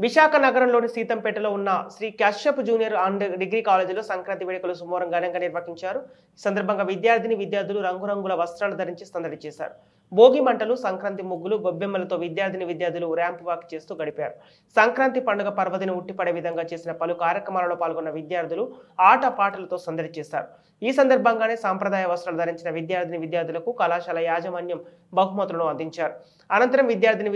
విశాఖ నగరంలోని సీతంపేటలో ఉన్న Shri Kashyap junior and degree కాలేజీలో సంక్రాంతి వేడుకలు సోమవారం ఘనంగా నిర్వహించారు. ఈ సందర్భంగా విద్యార్థులు రంగురంగుల వస్త్రాలు ధరించి సందడి చేశారు. భోగి మంటలు, సంక్రాంతి ముగ్గులు, గొబ్బెమ్మలతో విద్యార్థులు ర్యాంప్ వాక్ చేస్తూ గడిపారు. సంక్రాంతి పండుగ పర్వదిని ఉట్టిపడే విధంగా చేసిన పలు కార్యక్రమాలలో పాల్గొన్న విద్యార్థులు ఆట పాటలతో సందడి చేశారు. ఈ సందర్భంగానే సాంప్రదాయ వస్త్రాలు ధరించిన విద్యార్థులకు కళాశాల యాజమాన్యం బహుమతులను అందించారు. అనంతరం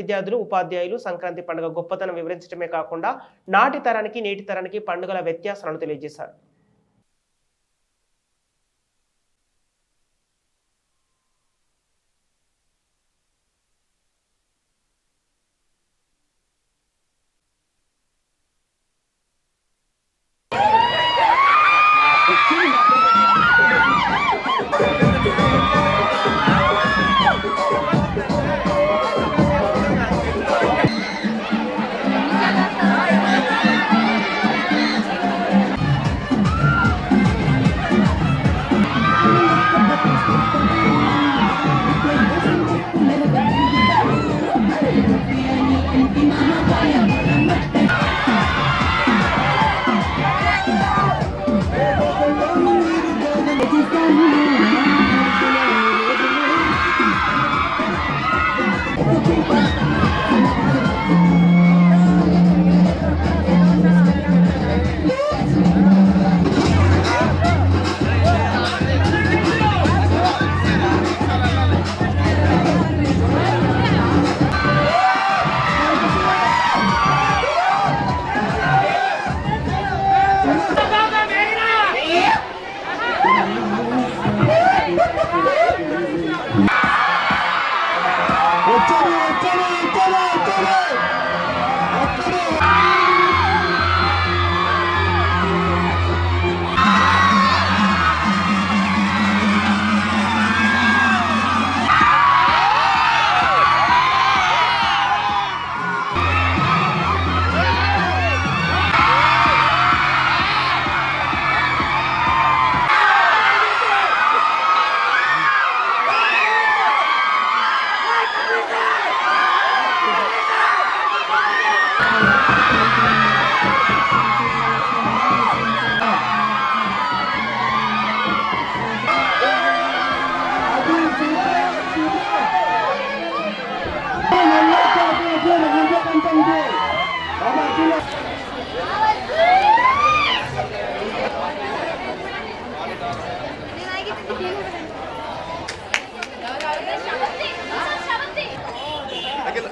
విద్యార్థులు, ఉపాధ్యాయులు సంక్రాంతి పండుగ గొప్పతనం వివరించడమే కాకుండా నాటి తరానికి నేటి తరానికి పండుగల వ్యత్యాసాలను తెలియజేశారు.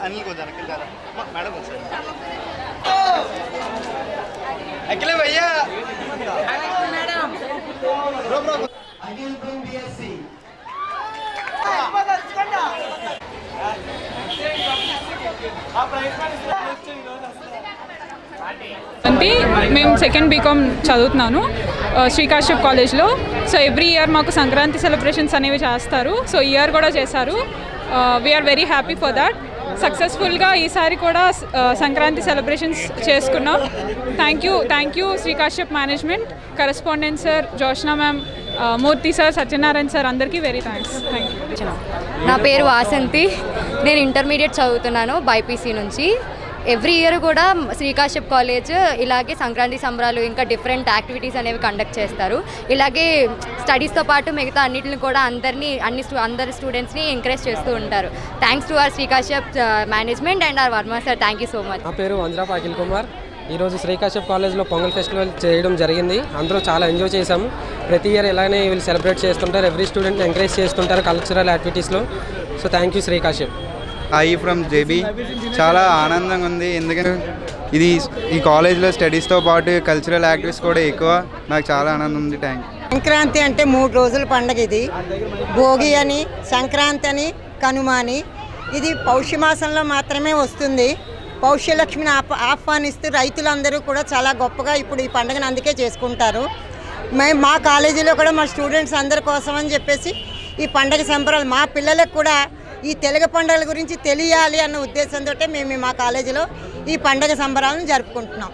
अनिल को जाना किल जाना मैडम को अकेले भैया madam bro bro Anil from BSc మేము సెకండ్ బీకామ్ చదువుతున్నాను శ్రీ కశ్యప్ కాలేజ్లో. సో ఎవ్రీ ఇయర్ మాకు సంక్రాంతి సెలబ్రేషన్స్ అనేవి చేస్తారు. సో ఈ ఇయర్ కూడా చేశారు. We are very happy for that. సక్సెస్ఫుల్గా ఈసారి కూడా సంక్రాంతి సెలబ్రేషన్స్ చేసుకున్నాం. Thank you Shri Kashyap management, correspondent sir, Joshna ma'am, Murthy sir, Satyanarayana sir, అందరికీ వెరీ థ్యాంక్స్. నా పేరు వాసంతి, నేను ఇంటర్మీడియట్ చదువుతున్నాను బైపీసీ నుంచి. ఎవ్రీ ఇయర్ కూడా శ్రీ కశ్యప్ కాలేజ్ ఇలాగే సంక్రాంతి సంబరాలు ఇంకా డిఫరెంట్ యాక్టివిటీస్ అనేవి కండక్ట్ చేస్తారు. ఇలాగే స్టడీస్తో పాటు మిగతా అన్నిటిని కూడా అందరి స్టూడెంట్స్ని ఎంకరేజ్ చేస్తూ ఉంటారు. Thanks to our Shri Kashyap management and our Varma sir. Thank you so much. నా పేరు వంజ్రాప్ అఖిల్ కుమార్. ఈరోజు శ్రీ కశ్యప్ కాలేజ్లో పొంగల్ ఫెస్టివల్ చేయడం జరిగింది. అందరూ చాలా ఎంజాయ్ చేశాము. ప్రతి ఇయర్ ఇలానే వీళ్ళు సెలబ్రేట్ చేస్తుంటారు. ఎవ్రీ స్టూడెంట్ని ఎంకరేజ్ చేస్తుంటారు కల్చరల్ యాక్టివిటీస్లో. So thank you Shri Kashyap. I from JB. చాలా ఆనందంగా ఉంది, ఎందుకంటే ఈ కాలేజ్లో స్టడీస్తో పాటు కల్చరల్ యాక్టివిటీస్ కూడా ఎక్కువ. నాకు చాలా ఆనందం ఉంది. Thank you. సంక్రాంతి అంటే 3 రోజుల పండుగ. ఇది భోగి అని, సంక్రాంతి అని, కనుమ అని. ఇది పౌష్యమాసంలో మాత్రమే వస్తుంది. పౌష్యలక్ష్మిని ఆహ్వానిస్తూ రైతులందరూ కూడా చాలా గొప్పగా ఇప్పుడు ఈ పండుగను అందుకే చేసుకుంటారు. మేము మా కాలేజీలో కూడా మా స్టూడెంట్స్ అందరి కోసం అని చెప్పేసి ఈ పండుగ సంబరాలు మా పిల్లలకు కూడా ఈ తెలుగు పండుగల గురించి తెలియాలి అన్న ఉద్దేశంతో మేము మా కాలేజీలో ఈ పండుగ సంబరాలను జరుపుకుంటున్నాం.